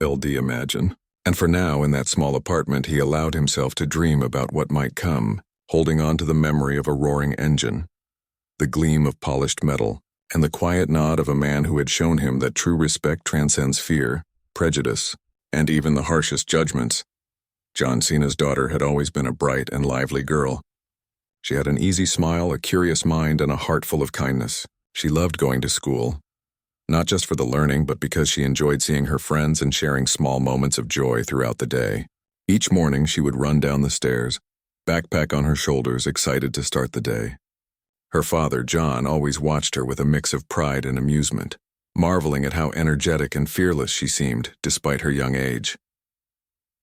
LD imagine. And for now, in that small apartment, he allowed himself to dream about what might come, holding on to the memory of a roaring engine, the gleam of polished metal, and the quiet nod of a man who had shown him that true respect transcends fear, prejudice, and even the harshest judgments. John Cena's daughter had always been a bright and lively girl. She had an easy smile, a curious mind, and a heart full of kindness. She loved going to school, not just for the learning, but because she enjoyed seeing her friends and sharing small moments of joy throughout the day. Each morning she would run down the stairs, backpack on her shoulders, excited to start the day. Her father, John, always watched her with a mix of pride and amusement, marveling at how energetic and fearless she seemed despite her young age.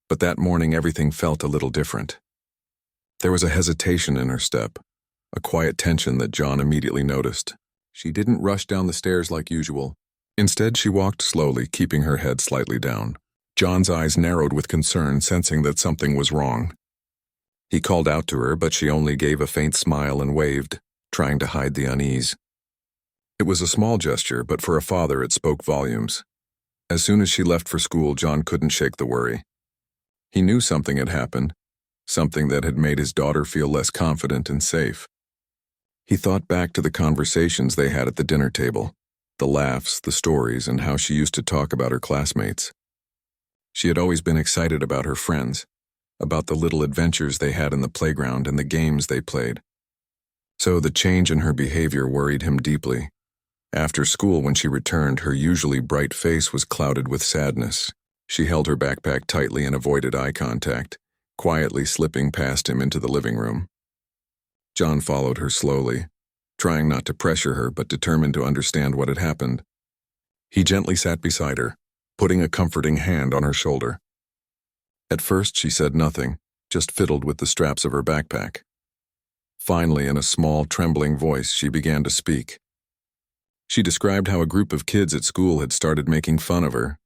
But that morning everything felt a little different. There was a hesitation in her step, a quiet tension that John immediately noticed. She didn't rush down the stairs like usual. Instead, she walked slowly, keeping her head slightly down. John's eyes narrowed with concern, sensing that something was wrong. He called out to her, but she only gave a faint smile and waved, trying to hide the unease. It was a small gesture, but for a father it spoke volumes. As soon as she left for school, John couldn't shake the worry. He knew something had happened, something that had made his daughter feel less confident and safe. He thought back to the conversations they had at the dinner table, the laughs, the stories, and how she used to talk about her classmates. She had always been excited about her friends, about the little adventures they had in the playground and the games they played. So the change in her behavior worried him deeply. After school, when she returned, her usually bright face was clouded with sadness. She held her backpack tightly and avoided eye contact, quietly slipping past him into the living room. John followed her slowly, trying not to pressure her but determined to understand what had happened. He gently sat beside her, putting a comforting hand on her shoulder. At first she said nothing, just fiddled with the straps of her backpack. Finally, in a small, trembling voice, she began to speak. She described how a group of kids at school had started making fun of her.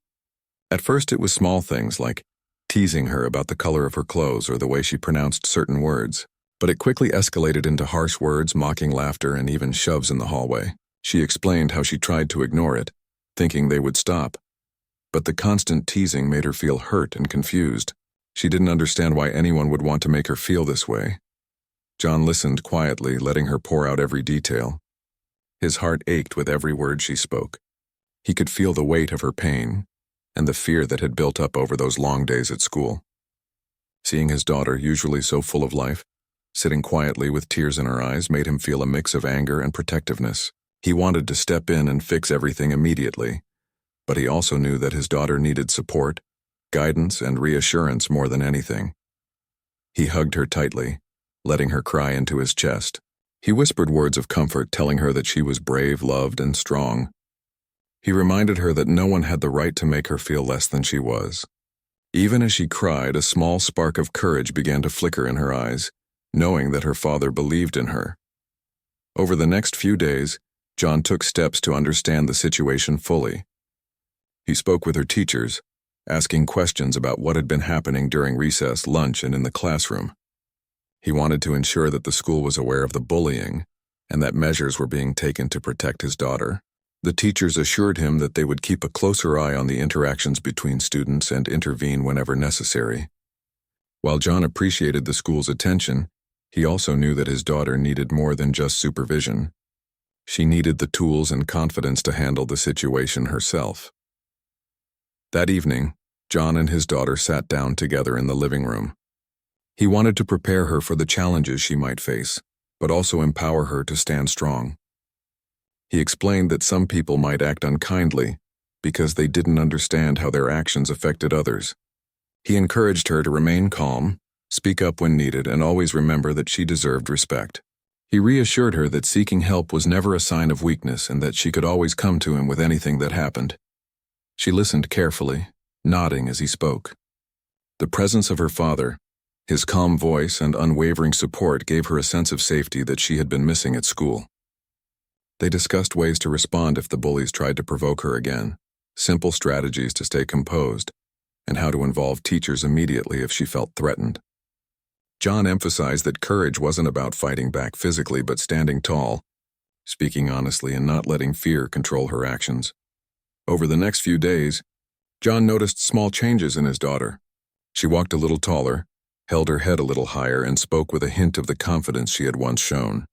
At first it was small things like teasing her about the color of her clothes or the way she pronounced certain words, but it quickly escalated into harsh words, mocking laughter, and even shoves in the hallway. She explained how she tried to ignore it, thinking they would stop, but the constant teasing made her feel hurt and confused. She didn't understand why anyone would want to make her feel this way. John listened quietly, letting her pour out every detail. His heart ached with every word she spoke. He could feel the weight of her pain and the fear that had built up over those long days at school. Seeing his daughter, usually so full of life, sitting quietly with tears in her eyes, made him feel a mix of anger and protectiveness. He wanted to step in and fix everything immediately, but he also knew that his daughter needed support, guidance, and reassurance more than anything. He hugged her tightly, letting her cry into his chest. He whispered words of comfort, telling her that she was brave, loved, and strong. He reminded her that no one had the right to make her feel less than she was. Even as she cried, a small spark of courage began to flicker in her eyes, knowing that her father believed in her. Over the next few days, John took steps to understand the situation fully. He spoke with her teachers, asking questions about what had been happening during recess, lunch, and in the classroom. He wanted to ensure that the school was aware of the bullying and that measures were being taken to protect his daughter. The teachers assured him that they would keep a closer eye on the interactions between students and intervene whenever necessary. While John appreciated the school's attention, he also knew that his daughter needed more than just supervision. She needed the tools and confidence to handle the situation herself. That evening, John and his daughter sat down together in the living room. He wanted to prepare her for the challenges she might face, but also empower her to stand strong. He explained that some people might act unkindly because they didn't understand how their actions affected others. He encouraged her to remain calm, speak up when needed, and always remember that she deserved respect. He reassured her that seeking help was never a sign of weakness and that she could always come to him with anything that happened. She listened carefully, nodding as he spoke. The presence of her father, his calm voice and unwavering support, gave her a sense of safety that she had been missing at school. They discussed ways to respond if the bullies tried to provoke her again, simple strategies to stay composed, and how to involve teachers immediately if she felt threatened. John emphasized that courage wasn't about fighting back physically but standing tall, speaking honestly and not letting fear control her actions. Over the next few days, John noticed small changes in his daughter. She walked a little taller, held her head a little higher, and spoke with a hint of the confidence she had once shown.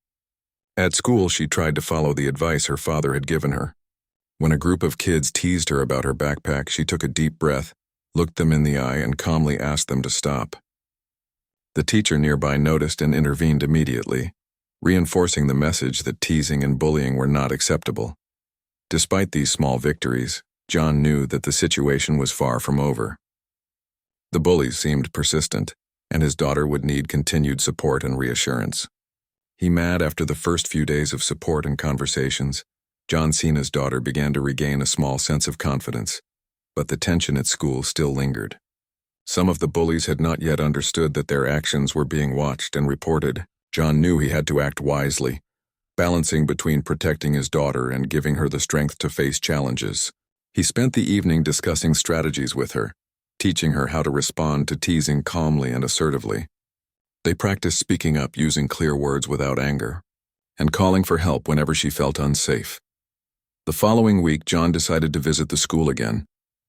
At school, she tried to follow the advice her father had given her. When a group of kids teased her about her backpack, she took a deep breath, looked them in the eye, and calmly asked them to stop. The teacher nearby noticed and intervened immediately, reinforcing the message that teasing and bullying were not acceptable. Despite these small victories, John knew that the situation was far from over. The bullies seemed persistent, and his daughter would need continued support and reassurance. After the first few days of support and conversations, Cena's daughter began to regain a small sense of confidence, but the tension at school still lingered. Some of the bullies had not yet understood that their actions were being watched and reported. John knew he had to act wisely, balancing between protecting his daughter and giving her the strength to face challenges. He spent the evening discussing strategies with her, teaching her how to respond to teasing calmly and assertively. They practiced speaking up using clear words without anger, and calling for help whenever she felt unsafe. The following week, John decided to visit the school again,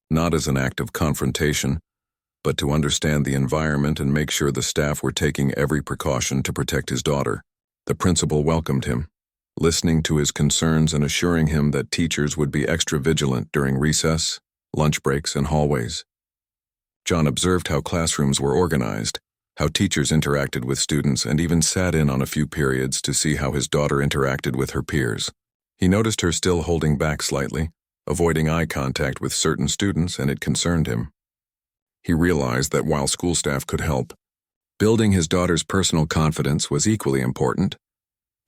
not as an act of confrontation, but to understand the environment and make sure the staff were taking every precaution to protect his daughter. The principal welcomed him, listening to his concerns and assuring him that teachers would be extra vigilant during recess, lunch breaks, and hallways. John observed how classrooms were organized, how teachers interacted with students, and even sat in on a few periods to see how his daughter interacted with her peers. He noticed her still holding back slightly, avoiding eye contact with certain students, and it concerned him. He realized that while school staff could help, building his daughter's personal confidence was equally important.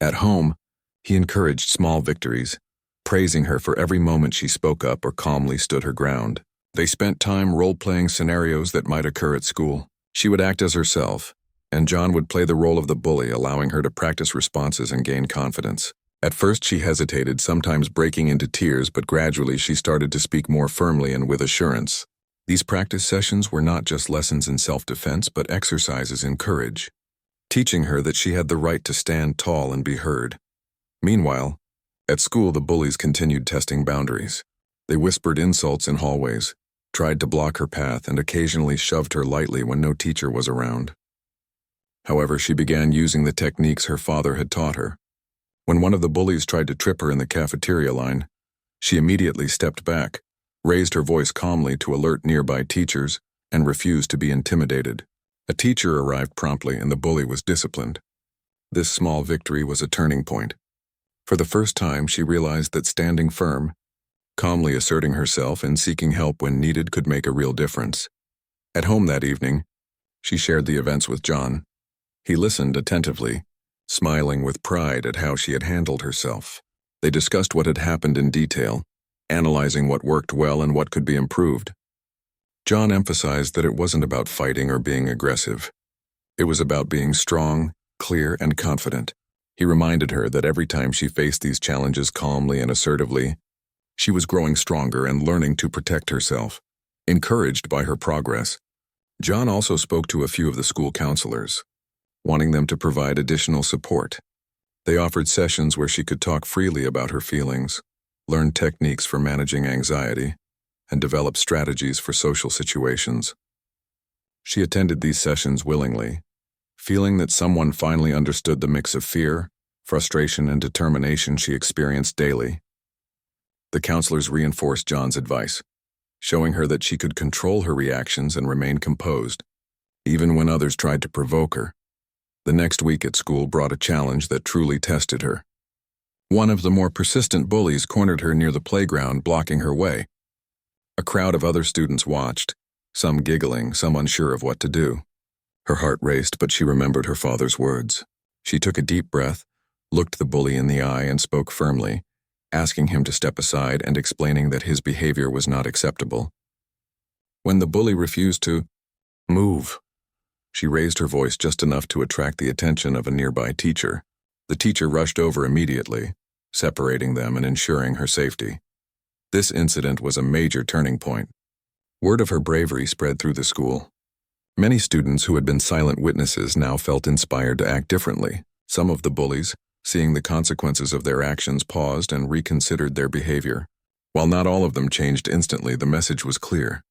At home, he encouraged small victories, praising her for every moment she spoke up or calmly stood her ground. They spent time role-playing scenarios that might occur at school. She would act as herself, and John would play the role of the bully, allowing her to practice responses and gain confidence. At first, she hesitated, sometimes breaking into tears, but gradually she started to speak more firmly and with assurance. These practice sessions were not just lessons in self-defense, but exercises in courage, teaching her that she had the right to stand tall and be heard. Meanwhile, at school, the bullies continued testing boundaries. They whispered insults in hallways, tried to block her path, and occasionally shoved her lightly when no teacher was around. However, she began using the techniques her father had taught her. When one of the bullies tried to trip her in the cafeteria line, she immediately stepped back, raised her voice calmly to alert nearby teachers, and refused to be intimidated. A teacher arrived promptly, and the bully was disciplined. This small victory was a turning point. For the first time, she realized that standing firm, calmly asserting herself, and seeking help when needed could make a real difference. At home that evening, she shared the events with John. He listened attentively, smiling with pride at how she had handled herself. They discussed what had happened in detail, analyzing what worked well and what could be improved. John emphasized that it wasn't about fighting or being aggressive. It was about being strong, clear, and confident. He reminded her that every time she faced these challenges calmly and assertively, she was growing stronger and learning to protect herself. Encouraged by her progress, John also spoke to a few of the school counselors, wanting them to provide additional support. They offered sessions where she could talk freely about her feelings, learn techniques for managing anxiety, and develop strategies for social situations. She attended these sessions willingly, feeling that someone finally understood the mix of fear, frustration, and determination she experienced daily. The counselors reinforced John's advice, showing her that she could control her reactions and remain composed, even when others tried to provoke her. The next week at school brought a challenge that truly tested her. One of the more persistent bullies cornered her near the playground, blocking her way. A crowd of other students watched, some giggling, some unsure of what to do. Her heart raced, but she remembered her father's words. She took a deep breath, looked the bully in the eye, and spoke firmly, asking him to step aside and explaining that his behavior was not acceptable. When the bully refused to move, she raised her voice just enough to attract the attention of a nearby teacher. The teacher rushed over immediately, separating them and ensuring her safety. This incident was a major turning point. Word of her bravery spread through the school. Many students who had been silent witnesses now felt inspired to act differently. Some of the bullies, seeing the consequences of their actions, paused and reconsidered their behavior, While not all of them changed instantly, the message was clear.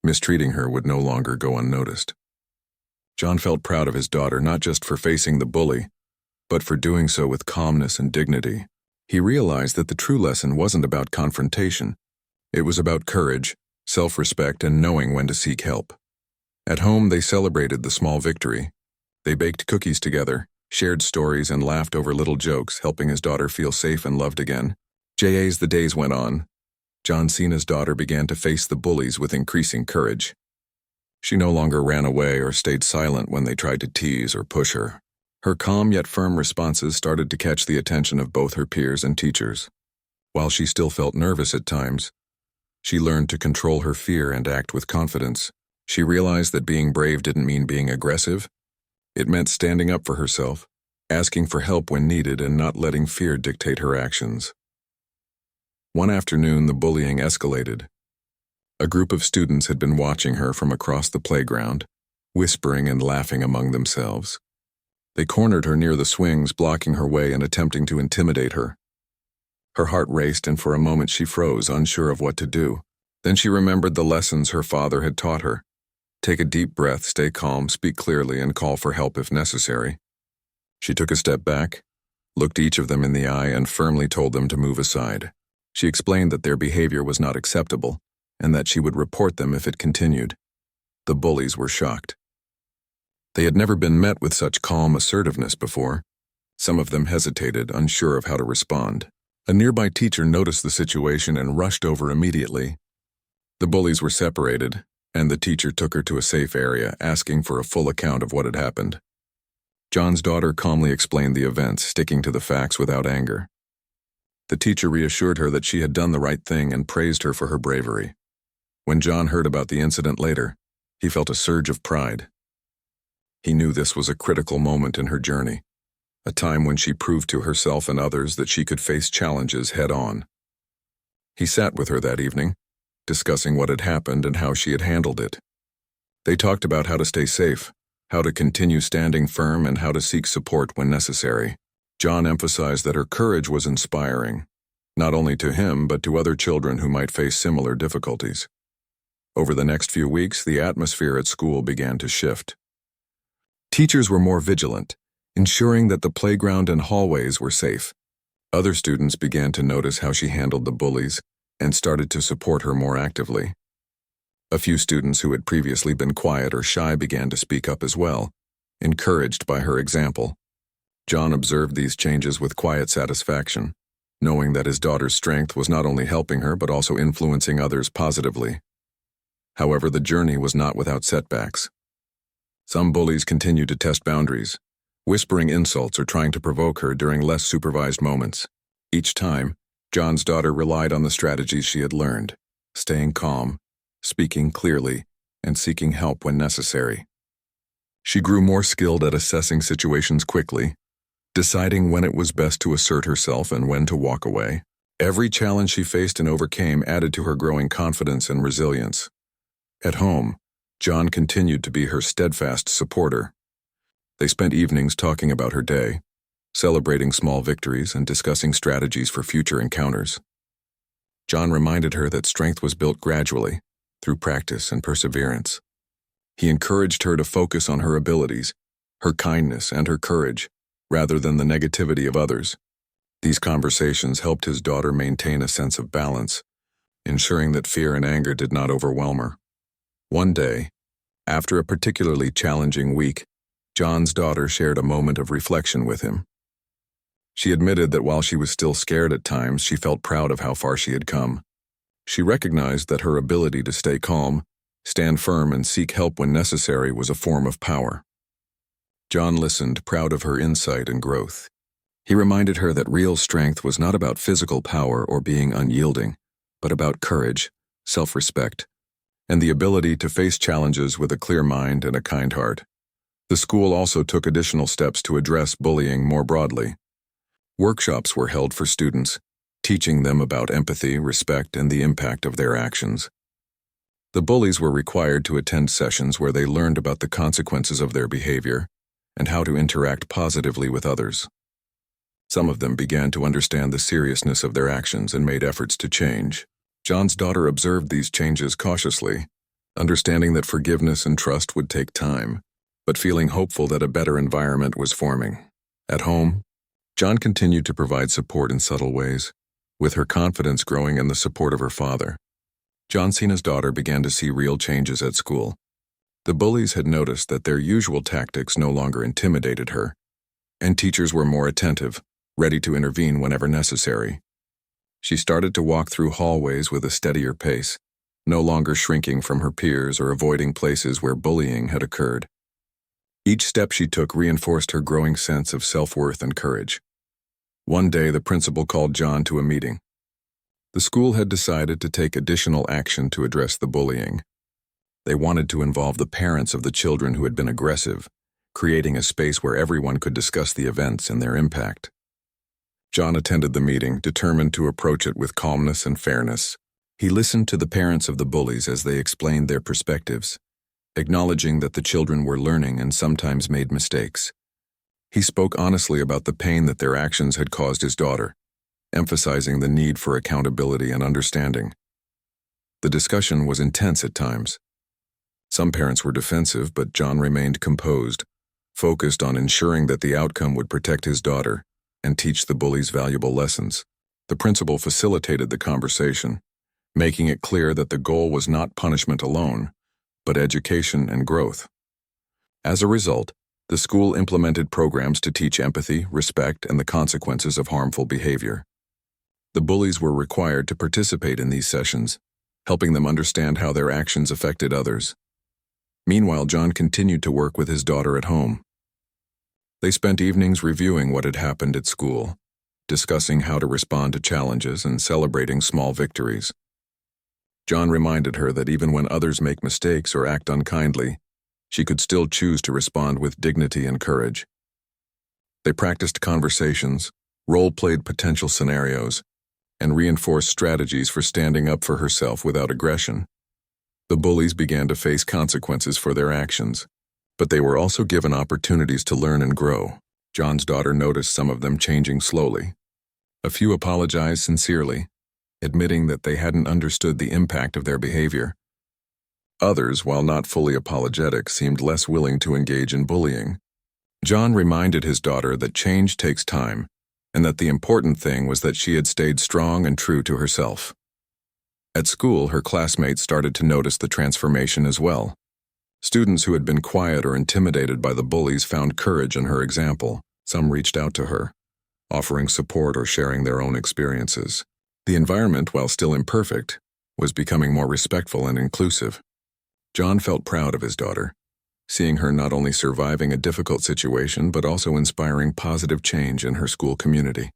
Mistreating her would no longer go unnoticed. John felt proud of his daughter not just for facing the bully, but for doing so with calmness and dignity. He realized that the true lesson wasn't about confrontation. It was about courage, self-respect, and knowing when to seek help. At home, they celebrated the small victory. They baked cookies together, shared stories, and laughed over little jokes, helping his daughter feel safe and loved again. As the days went on, Cena's daughter began to face the bullies with increasing courage. She no longer ran away or stayed silent when they tried to tease or push her. Her calm yet firm responses started to catch the attention of both her peers and teachers. While she still felt nervous at times, she learned to control her fear and act with confidence. She realized that being brave didn't mean being aggressive. It meant standing up for herself, asking for help when needed, and not letting fear dictate her actions. One afternoon, the bullying escalated. A group of students had been watching her from across the playground, whispering and laughing among themselves. They cornered her near the swings, blocking her way and attempting to intimidate her. Her heart raced, and for a moment she froze, unsure of what to do. Then she remembered the lessons her father had taught her. Take a deep breath, stay calm, speak clearly, and call for help if necessary. She took a step back, looked each of them in the eye, and firmly told them to move aside. She explained that their behavior was not acceptable, and that she would report them if it continued. The bullies were shocked. They had never been met with such calm assertiveness before. Some of them hesitated, unsure of how to respond. A nearby teacher noticed the situation and rushed over immediately. The bullies were separated, and the teacher took her to a safe area, asking for a full account of what had happened. John's daughter calmly explained the events, sticking to the facts without anger. The teacher reassured her that she had done the right thing and praised her for her bravery. When John heard about the incident later, he felt a surge of pride. He knew this was a critical moment in her journey, a time when she proved to herself and others that she could face challenges head-on. He sat with her that evening, discussing what had happened and how she had handled it. They talked about how to stay safe, how to continue standing firm, and how to seek support when necessary. John emphasized that her courage was inspiring, not only to him but to other children who might face similar difficulties. Over the next few weeks, the atmosphere at school began to shift. Teachers were more vigilant, ensuring that the playground and hallways were safe. Other students began to notice how she handled the bullies and started to support her more actively. A few students who had previously been quiet or shy began to speak up as well, encouraged by her example. John observed these changes with quiet satisfaction, knowing that his daughter's strength was not only helping her but also influencing others positively. However, the journey was not without setbacks. Some bullies continued to test boundaries, whispering insults or trying to provoke her during less supervised moments. Each time, John's daughter relied on the strategies she had learned, staying calm, speaking clearly, and seeking help when necessary. She grew more skilled at assessing situations quickly, deciding when it was best to assert herself and when to walk away. Every challenge she faced and overcame added to her growing confidence and resilience. At home, John continued to be her steadfast supporter. They spent evenings talking about her day, celebrating small victories and discussing strategies for future encounters. John reminded her that strength was built gradually, through practice and perseverance. He encouraged her to focus on her abilities, her kindness, and her courage, rather than the negativity of others. These conversations helped his daughter maintain a sense of balance, ensuring that fear and anger did not overwhelm her. One day, after a particularly challenging week, John's daughter shared a moment of reflection with him. She admitted that while she was still scared at times, she felt proud of how far she had come. She recognized that her ability to stay calm, stand firm, and seek help when necessary was a form of power. John listened, proud of her insight and growth. He reminded her that real strength was not about physical power or being unyielding, but about courage, self-respect, and the ability to face challenges with a clear mind and a kind heart. The school also took additional steps to address bullying more broadly. Workshops were held for students, teaching them about empathy, respect, and the impact of their actions. The bullies were required to attend sessions where they learned about the consequences of their behavior and how to interact positively with others. Some of them began to understand the seriousness of their actions and made efforts to change. John's daughter observed these changes cautiously, understanding that forgiveness and trust would take time, but feeling hopeful that a better environment was forming. At home, John continued to provide support in subtle ways, with her confidence growing in the support of her father. Cena's daughter began to see real changes at school. The bullies had noticed that their usual tactics no longer intimidated her, and teachers were more attentive, ready to intervene whenever necessary. She started to walk through hallways with a steadier pace, no longer shrinking from her peers or avoiding places where bullying had occurred. Each step she took reinforced her growing sense of self-worth and courage. One day, the principal called John to a meeting. The school had decided to take additional action to address the bullying. They wanted to involve the parents of the children who had been aggressive, creating a space where everyone could discuss the events and their impact. John attended the meeting, determined to approach it with calmness and fairness. He listened to the parents of the bullies as they explained their perspectives, acknowledging that the children were learning and sometimes made mistakes. He spoke honestly about the pain that their actions had caused his daughter, emphasizing the need for accountability and understanding. The discussion was intense at times. Some parents were defensive, but John remained composed, focused on ensuring that the outcome would protect his daughter and teach the bullies valuable lessons. The principal facilitated the conversation, making it clear that the goal was not punishment alone, but education and growth. As a result, the school implemented programs to teach empathy, respect, and the consequences of harmful behavior. The bullies were required to participate in these sessions, helping them understand how their actions affected others. Meanwhile, John continued to work with his daughter at home. They spent evenings reviewing what had happened at school, discussing how to respond to challenges and celebrating small victories. John reminded her that even when others make mistakes or act unkindly, she could still choose to respond with dignity and courage. They practiced conversations, role-played potential scenarios, and reinforced strategies for standing up for herself without aggression. The bullies began to face consequences for their actions, but they were also given opportunities to learn and grow. John's daughter noticed some of them changing slowly. A few apologized sincerely, admitting that they hadn't understood the impact of their behavior. Others, while not fully apologetic, seemed less willing to engage in bullying. John reminded his daughter that change takes time, and that the important thing was that she had stayed strong and true to herself. At school, her classmates started to notice the transformation as well. Students who had been quiet or intimidated by the bullies found courage in her example. Some reached out to her, offering support or sharing their own experiences. The environment, while still imperfect, was becoming more respectful and inclusive. John felt proud of his daughter, seeing her not only surviving a difficult situation but also inspiring positive change in her school community.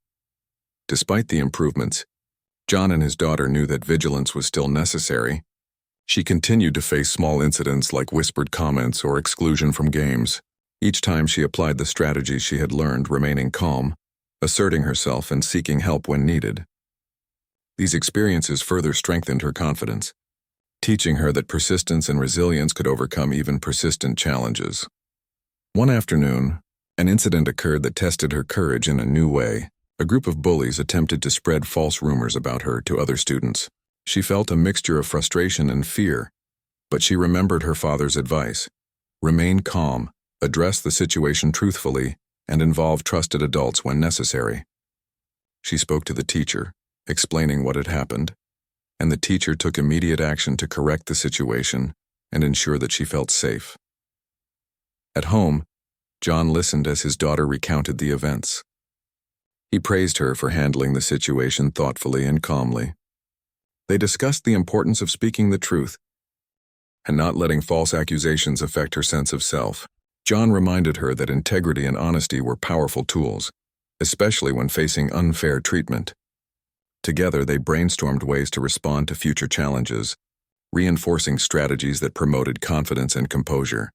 Despite the improvements, John and his daughter knew that vigilance was still necessary. She continued to face small incidents like whispered comments or exclusion from games. Each time she applied the strategies she had learned, remaining calm, asserting herself, and seeking help when needed. These experiences further strengthened her confidence, teaching her that persistence and resilience could overcome even persistent challenges. One afternoon, an incident occurred that tested her courage in a new way. A group of bullies attempted to spread false rumors about her to other students. She felt a mixture of frustration and fear, but she remembered her father's advice: remain calm, address the situation truthfully, and involve trusted adults when necessary. She spoke to the teacher, explaining what had happened, and the teacher took immediate action to correct the situation and ensure that she felt safe. At home, John listened as his daughter recounted the events. He praised her for handling the situation thoughtfully and calmly. They discussed the importance of speaking the truth and not letting false accusations affect her sense of self. John reminded her that integrity and honesty were powerful tools, especially when facing unfair treatment. Together, they brainstormed ways to respond to future challenges, reinforcing strategies that promoted confidence and composure.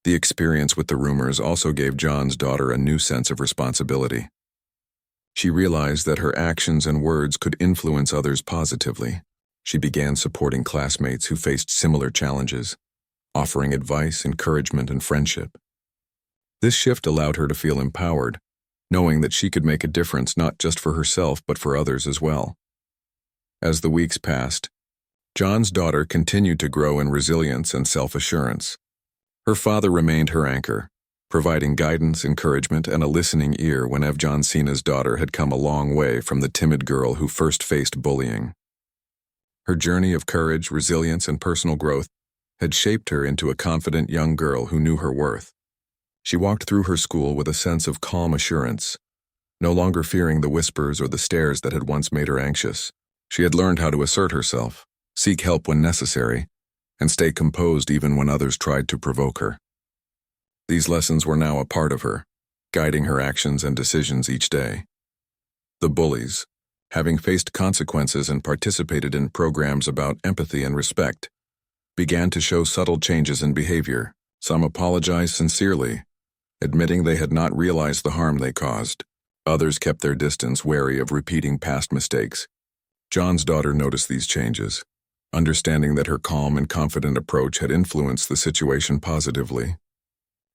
The experience with the rumors also gave John's daughter a new sense of responsibility. She realized that her actions and words could influence others positively. She began supporting classmates who faced similar challenges, offering advice, encouragement, and friendship. This shift allowed her to feel empowered, knowing that she could make a difference not just for herself but for others as well. As the weeks passed, John's daughter continued to grow in resilience and self-assurance. Her father remained her anchor, providing guidance, encouragement, and a listening ear whenever Cena's daughter had come a long way from the timid girl who first faced bullying. Her journey of courage, resilience, and personal growth had shaped her into a confident young girl who knew her worth. She walked through her school with a sense of calm assurance, no longer fearing the whispers or the stares that had once made her anxious. She had learned how to assert herself, seek help when necessary, and stay composed even when others tried to provoke her. These lessons were now a part of her, guiding her actions and decisions each day. The bullies, having faced consequences and participated in programs about empathy and respect, began to show subtle changes in behavior. Some apologized sincerely, admitting they had not realized the harm they caused. Others kept their distance, wary of repeating past mistakes. John's daughter noticed these changes, understanding that her calm and confident approach had influenced the situation positively.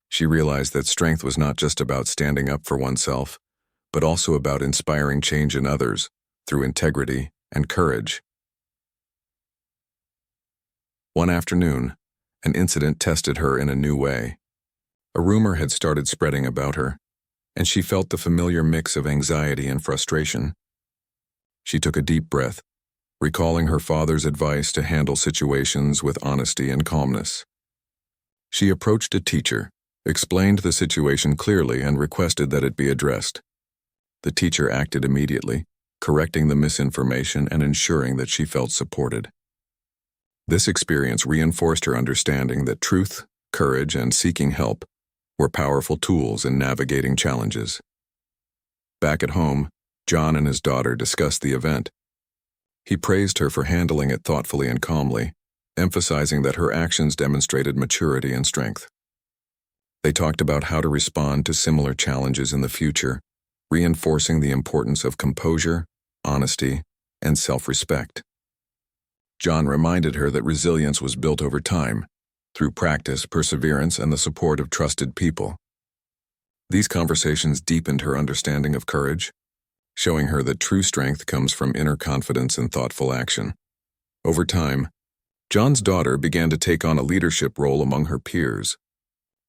She realized that strength was not just about standing up for oneself, but also about inspiring change in others through integrity and courage. One afternoon, an incident tested her in a new way. A rumor had started spreading about her, and she felt the familiar mix of anxiety and frustration. She took a deep breath, recalling her father's advice to handle situations with honesty and calmness. She approached a teacher, explained the situation clearly, and requested that it be addressed. The teacher acted immediately, correcting the misinformation and ensuring that she felt supported. This experience reinforced her understanding that truth, courage, and seeking help were powerful tools in navigating challenges. Back at home, John and his daughter discussed the event. He praised her for handling it thoughtfully and calmly, emphasizing that her actions demonstrated maturity and strength. They talked about how to respond to similar challenges in the future, reinforcing the importance of composure, honesty, and self-respect. John reminded her that resilience was built over time, through practice, perseverance, and the support of trusted people. These conversations deepened her understanding of courage, showing her that true strength comes from inner confidence and thoughtful action. Over time, John's daughter began to take on a leadership role among her peers.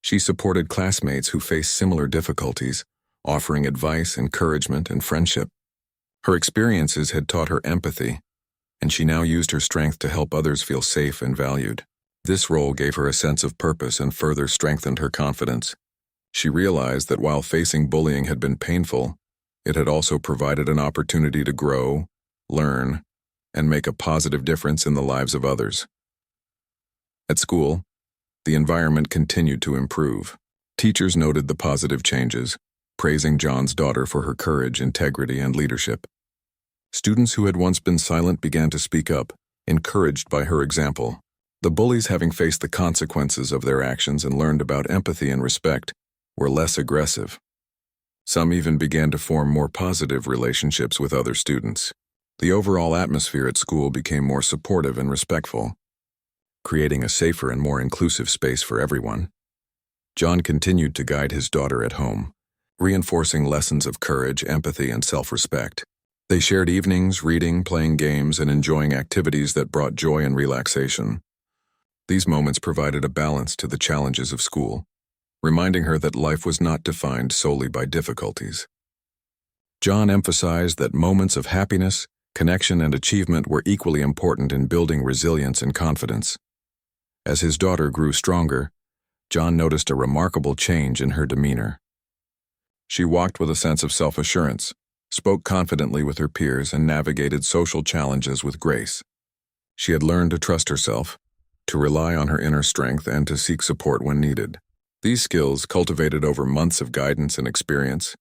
She supported classmates who faced similar difficulties, offering advice, encouragement, and friendship. Her experiences had taught her empathy, and she now used her strength to help others feel safe and valued. This role gave her a sense of purpose and further strengthened her confidence. She realized that while facing bullying had been painful, it had also provided an opportunity to grow, learn, and make a positive difference in the lives of others. At school, the environment continued to improve. Teachers noted the positive changes, praising John's daughter for her courage, integrity, and leadership. Students who had once been silent began to speak up, encouraged by her example. The bullies, having faced the consequences of their actions and learned about empathy and respect, were less aggressive. Some even began to form more positive relationships with other students. The overall atmosphere at school became more supportive and respectful, creating a safer and more inclusive space for everyone. John continued to guide his daughter at home, reinforcing lessons of courage, empathy, and self-respect. They shared evenings, reading, playing games, and enjoying activities that brought joy and relaxation. These moments provided a balance to the challenges of school, reminding her that life was not defined solely by difficulties. John emphasized that moments of happiness, connection, and achievement were equally important in building resilience and confidence. As his daughter grew stronger, John noticed a remarkable change in her demeanor. She walked with a sense of self-assurance, spoke confidently with her peers, and navigated social challenges with grace. She had learned to trust herself, to rely on her inner strength, and to seek support when needed. These skills, cultivated over months of guidance and experience,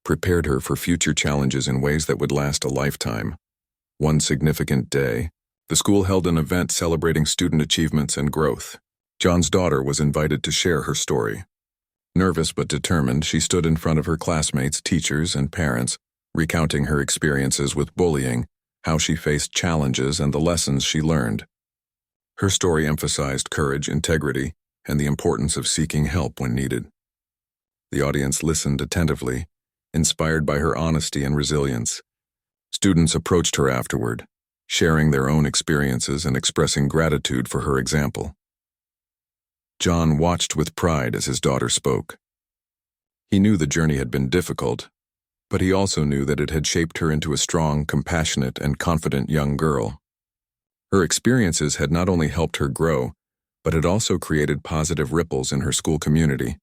prepared her for future challenges in ways that would last a lifetime. One significant day, the school held an event celebrating student achievements and growth. John's daughter was invited to share her story. Nervous but determined, she stood in front of her classmates, teachers, and parents, recounting her experiences with bullying, how she faced challenges, and the lessons she learned. Her story emphasized courage, integrity, and the importance of seeking help when needed. The audience listened attentively, inspired by her honesty and resilience. Students approached her afterward, sharing their own experiences and expressing gratitude for her example. John watched with pride as his daughter spoke. He knew the journey had been difficult, but he also knew that it had shaped her into a strong, compassionate, and confident young girl. Her experiences had not only helped her grow, but had also created positive ripples in her school community.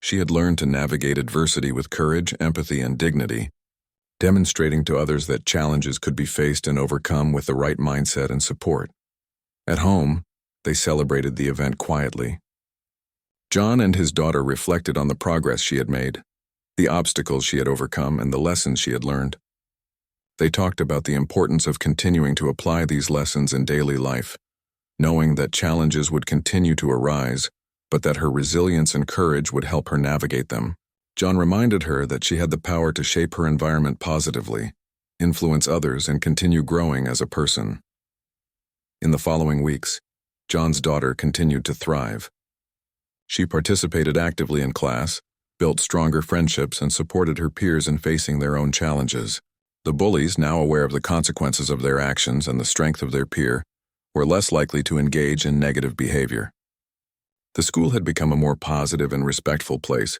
She had learned to navigate adversity with courage, empathy, and dignity, demonstrating to others that challenges could be faced and overcome with the right mindset and support. At home, they celebrated the event quietly. John and his daughter reflected on the progress she had made, the obstacles she had overcome, and the lessons she had learned. They talked about the importance of continuing to apply these lessons in daily life, knowing that challenges would continue to arise, but that her resilience and courage would help her navigate them. John reminded her that she had the power to shape her environment positively, influence others, and continue growing as a person. In the following weeks, John's daughter continued to thrive. She participated actively in class, built stronger friendships, and supported her peers in facing their own challenges. The bullies, now aware of the consequences of their actions and the strength of their peer, were less likely to engage in negative behavior. The school had become a more positive and respectful place,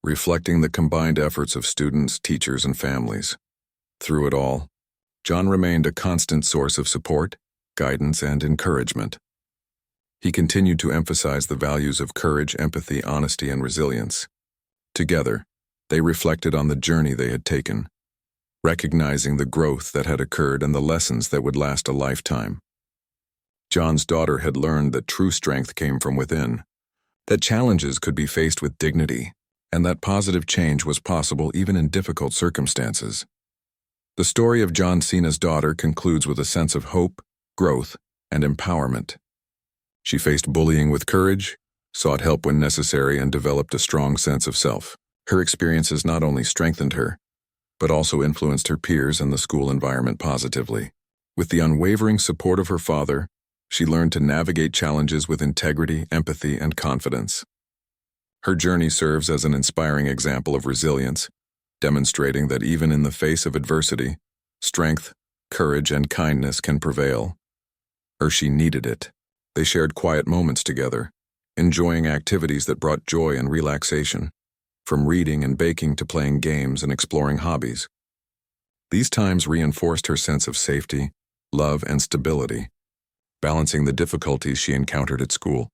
reflecting the combined efforts of students, teachers, and families. Through it all, John remained a constant source of support, guidance, and encouragement. He continued to emphasize the values of courage, empathy, honesty, and resilience. Together, they reflected on the journey they had taken, recognizing the growth that had occurred and the lessons that would last a lifetime. John's daughter had learned that true strength came from within, that challenges could be faced with dignity, and that positive change was possible even in difficult circumstances. The story of John Cena's daughter concludes with a sense of hope, growth, and empowerment. She faced bullying with courage, sought help when necessary, and developed a strong sense of self. Her experiences not only strengthened her, but also influenced her peers and the school environment positively. With the unwavering support of her father, she learned to navigate challenges with integrity, empathy, and confidence. Her journey serves as an inspiring example of resilience, demonstrating that even in the face of adversity, strength, courage, and kindness can prevail. She needed it. They shared quiet moments together, enjoying activities that brought joy and relaxation, from reading and baking to playing games and exploring hobbies. These times reinforced her sense of safety, love, and stability, balancing the difficulties she encountered at school.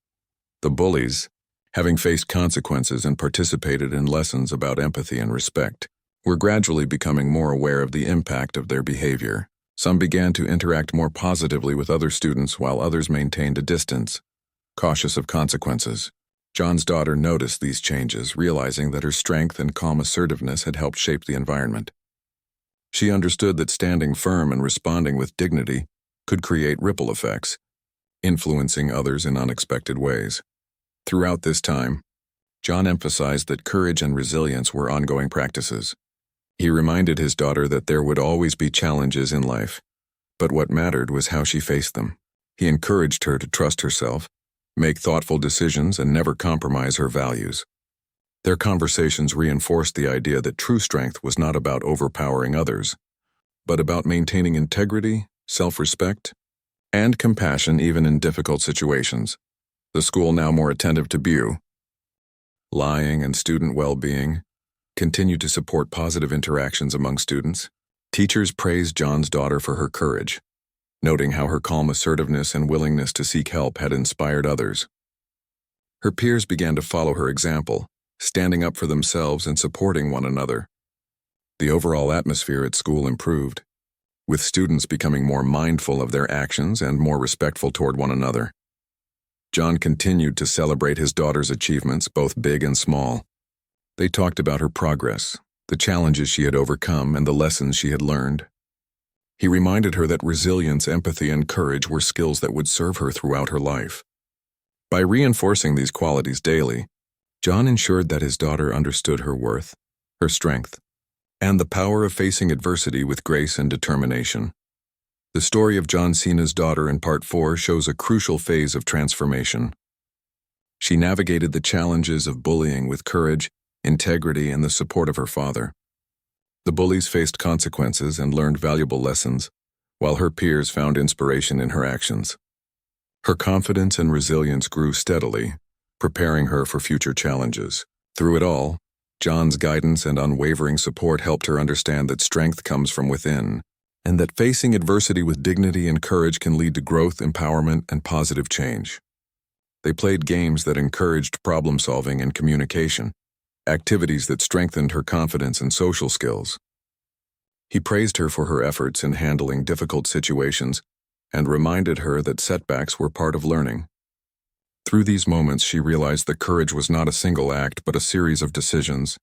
The bullies, having faced consequences and participated in lessons about empathy and respect, were gradually becoming more aware of the impact of their behavior. Some began to interact more positively with other students while others maintained a distance, cautious of consequences. John's daughter noticed these changes, realizing that her strength and calm assertiveness had helped shape the environment. She understood that standing firm and responding with dignity could create ripple effects, influencing others in unexpected ways. Throughout this time, John emphasized that courage and resilience were ongoing practices. He reminded his daughter that there would always be challenges in life, but what mattered was how she faced them. He encouraged her to trust herself, make thoughtful decisions, and never compromise her values. Their conversations reinforced the idea that true strength was not about overpowering others, but about maintaining integrity, self-respect, and compassion even in difficult situations. The school, now more attentive to lying and student well-being, continued to support positive interactions among students. Teachers praised John's daughter for her courage, noting how her calm assertiveness and willingness to seek help had inspired others. Her peers began to follow her example, standing up for themselves and supporting one another. The overall atmosphere at school improved, with students becoming more mindful of their actions and more respectful toward one another. John continued to celebrate his daughter's achievements, both big and small. They talked about her progress, the challenges she had overcome, and the lessons she had learned. He reminded her that resilience, empathy, and courage were skills that would serve her throughout her life. By reinforcing these qualities daily, John ensured that his daughter understood her worth, her strength, and the power of facing adversity with grace and determination. The story of John Cena's daughter in Part 4 shows a crucial phase of transformation. She navigated the challenges of bullying with courage, integrity, and the support of her father. The bullies faced consequences and learned valuable lessons, while her peers found inspiration in her actions. Her confidence and resilience grew steadily, preparing her for future challenges. Through it all, John's guidance and unwavering support helped her understand that strength comes from within, and that facing adversity with dignity and courage can lead to growth, empowerment, and positive change. They played games that encouraged problem-solving and communication, activities that strengthened her confidence and social skills. He praised her for her efforts in handling difficult situations and reminded her that setbacks were part of learning. Through these moments, she realized that courage was not a single act but a series of decisions,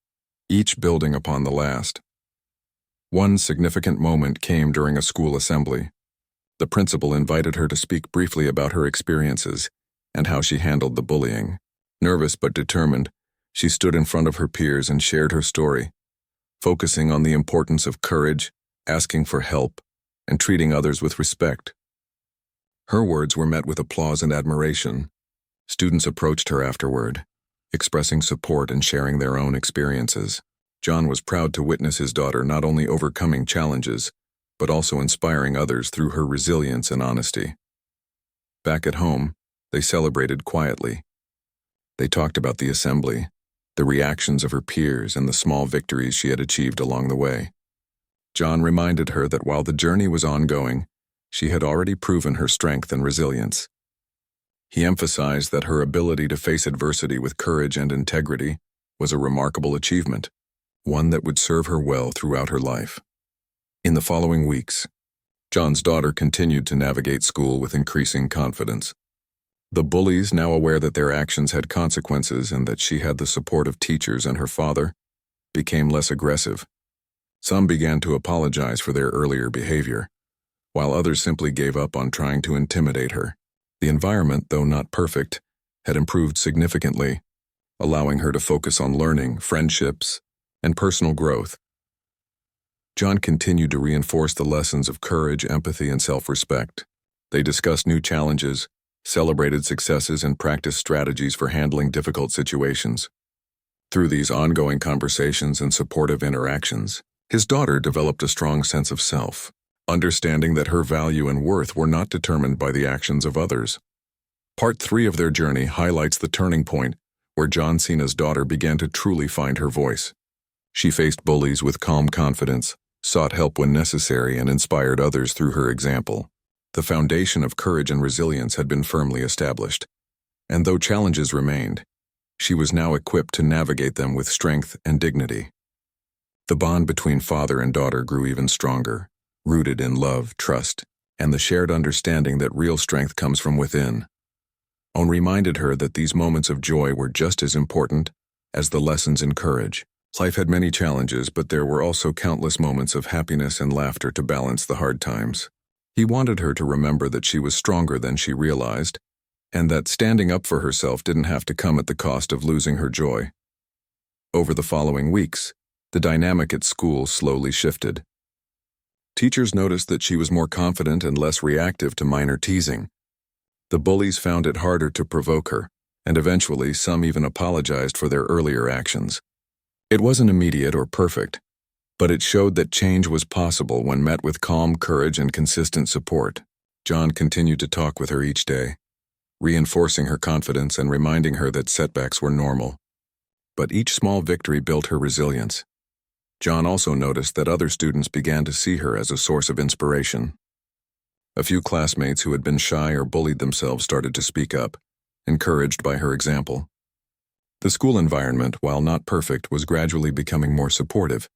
each building upon the last. One significant moment came during a school assembly. The principal invited her to speak briefly about her experiences and how she handled the bullying. Nervous but determined, she stood in front of her peers and shared her story, focusing on the importance of courage, asking for help, and treating others with respect. Her words were met with applause and admiration. Students approached her afterward, expressing support and sharing their own experiences. John was proud to witness his daughter not only overcoming challenges, but also inspiring others through her resilience and honesty. Back at home, they celebrated quietly. They talked about the assembly, the reactions of her peers, and the small victories she had achieved along the way. John reminded her that while the journey was ongoing, she had already proven her strength and resilience. He emphasized that her ability to face adversity with courage and integrity was a remarkable achievement, one that would serve her well throughout her life. In the following weeks, John's daughter continued to navigate school with increasing confidence. The bullies, now aware that their actions had consequences and that she had the support of teachers and her father, became less aggressive. Some began to apologize for their earlier behavior, while others simply gave up on trying to intimidate her. The environment, though not perfect, had improved significantly, allowing her to focus on learning, friendships, and personal growth. John continued to reinforce the lessons of courage, empathy, and self-respect. They discussed new challenges, celebrated successes, and practiced strategies for handling difficult situations. Through these ongoing conversations and supportive interactions, his daughter developed a strong sense of self, understanding that her value and worth were not determined by the actions of others. Part 3 of their journey highlights the turning point where Cena's daughter began to truly find her voice. She faced bullies with calm confidence, sought help when necessary, and inspired others through her example. The foundation of courage and resilience had been firmly established, and though challenges remained, she was now equipped to navigate them with strength and dignity. The bond between father and daughter grew even stronger, rooted in love, trust, and the shared understanding that real strength comes from within. Owen reminded her that these moments of joy were just as important as the lessons in courage. Life had many challenges, but there were also countless moments of happiness and laughter to balance the hard times. He wanted her to remember that she was stronger than she realized, and that standing up for herself didn't have to come at the cost of losing her joy. Over the following weeks, the dynamic at school slowly shifted. Teachers noticed that she was more confident and less reactive to minor teasing. The bullies found it harder to provoke her, and eventually some even apologized for their earlier actions. It wasn't immediate or perfect, but it showed that change was possible when met with calm courage and consistent support. John continued to talk with her each day, reinforcing her confidence and reminding her that setbacks were normal. But each small victory built her resilience. John also noticed that other students began to see her as a source of inspiration. A few classmates who had been shy or bullied themselves started to speak up, encouraged by her example. The school environment, while not perfect, was gradually becoming more supportive.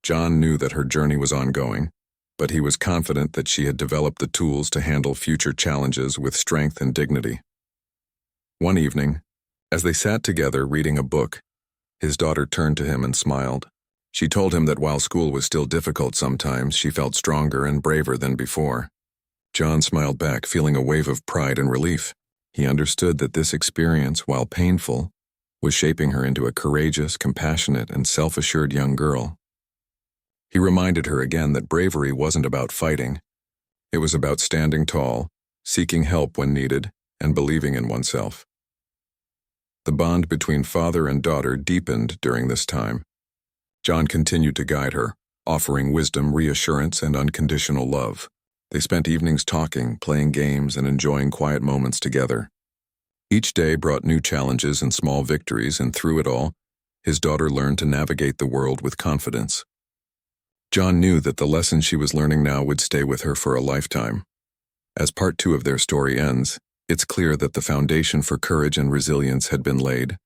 John knew that her journey was ongoing, but he was confident that she had developed the tools to handle future challenges with strength and dignity. One evening, as they sat together reading a book, his daughter turned to him and smiled. She told him that while school was still difficult sometimes, she felt stronger and braver than before. John smiled back, feeling a wave of pride and relief. He understood that this experience, while painful, was shaping her into a courageous, compassionate, and self-assured young girl. He reminded her again that bravery wasn't about fighting. It was about standing tall, seeking help when needed, and believing in oneself. The bond between father and daughter deepened during this time. John continued to guide her, offering wisdom, reassurance, and unconditional love. They spent evenings talking, playing games, and enjoying quiet moments together. Each day brought new challenges and small victories, and through it all, his daughter learned to navigate the world with confidence. John knew that the lessons she was learning now would stay with her for a lifetime. As part 2 of their story ends, it's clear that the foundation for courage and resilience had been laid.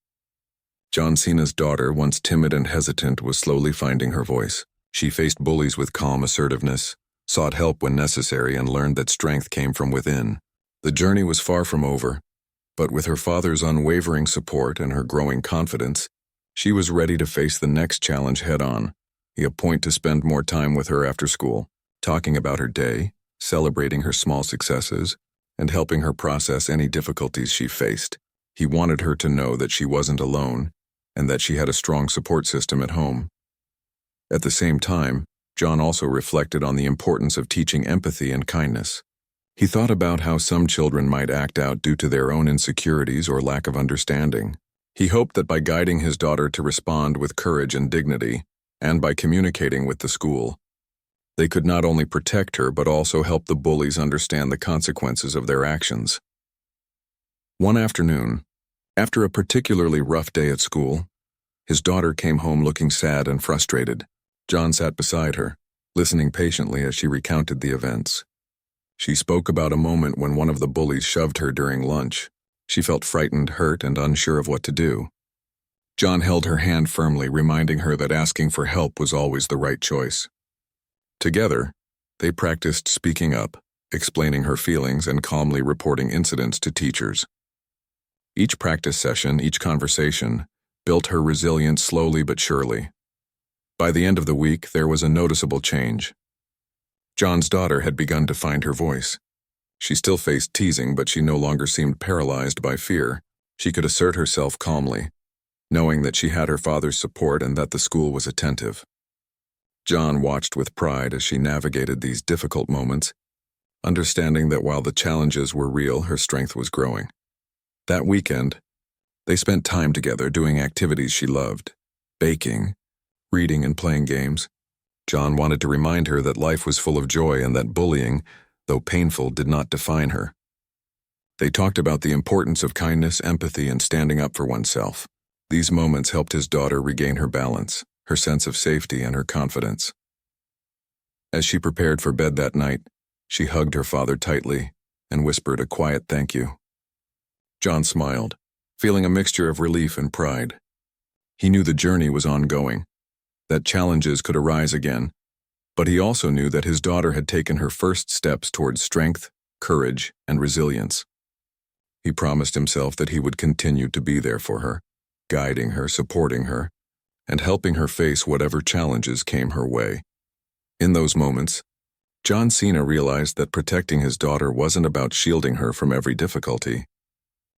John Cena's daughter, once timid and hesitant, was slowly finding her voice. She faced bullies with calm assertiveness, sought help when necessary, and learned that strength came from within. The journey was far from over, but with her father's unwavering support and her growing confidence, she was ready to face the next challenge head-on. He appointed to spend more time with her after school, talking about her day, celebrating her small successes, and helping her process any difficulties she faced. He wanted her to know that she wasn't alone, and that she had a strong support system at home. At the same time, John also reflected on the importance of teaching empathy and kindness. He thought about how some children might act out due to their own insecurities or lack of understanding. He hoped that by guiding his daughter to respond with courage and dignity, and by communicating with the school, they could not only protect her but also help the bullies understand the consequences of their actions. One afternoon, after a particularly rough day at school, his daughter came home looking sad and frustrated. John sat beside her, listening patiently as she recounted the events. She spoke about a moment when one of the bullies shoved her during lunch. She felt frightened, hurt, and unsure of what to do. John held her hand firmly, reminding her that asking for help was always the right choice. Together, they practiced speaking up, explaining her feelings, and calmly reporting incidents to teachers. Each practice session, each conversation, built her resilience slowly but surely. By the end of the week, there was a noticeable change. John's daughter had begun to find her voice. She still faced teasing, but she no longer seemed paralyzed by fear. She could assert herself calmly, knowing that she had her father's support and that the school was attentive. John watched with pride as she navigated these difficult moments, understanding that while the challenges were real, her strength was growing. That weekend, they spent time together doing activities she loved, baking, reading, and playing games. John wanted to remind her that life was full of joy and that bullying, though painful, did not define her. They talked about the importance of kindness, empathy, and standing up for oneself. These moments helped his daughter regain her balance, her sense of safety, and her confidence. As she prepared for bed that night, she hugged her father tightly and whispered a quiet thank you. John smiled, feeling a mixture of relief and pride. He knew the journey was ongoing, that challenges could arise again, but he also knew that his daughter had taken her first steps towards strength, courage, and resilience. He promised himself that he would continue to be there for her, guiding her, supporting her, and helping her face whatever challenges came her way. In those moments, John Cena realized that protecting his daughter wasn't about shielding her from every difficulty.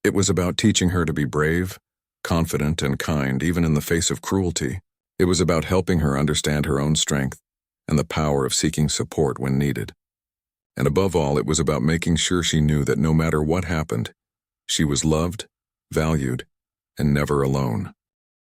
It was about teaching her to be brave, confident, and kind, even in the face of cruelty. It was about helping her understand her own strength and the power of seeking support when needed. And above all, it was about making sure she knew that no matter what happened, she was loved, valued, and never alone.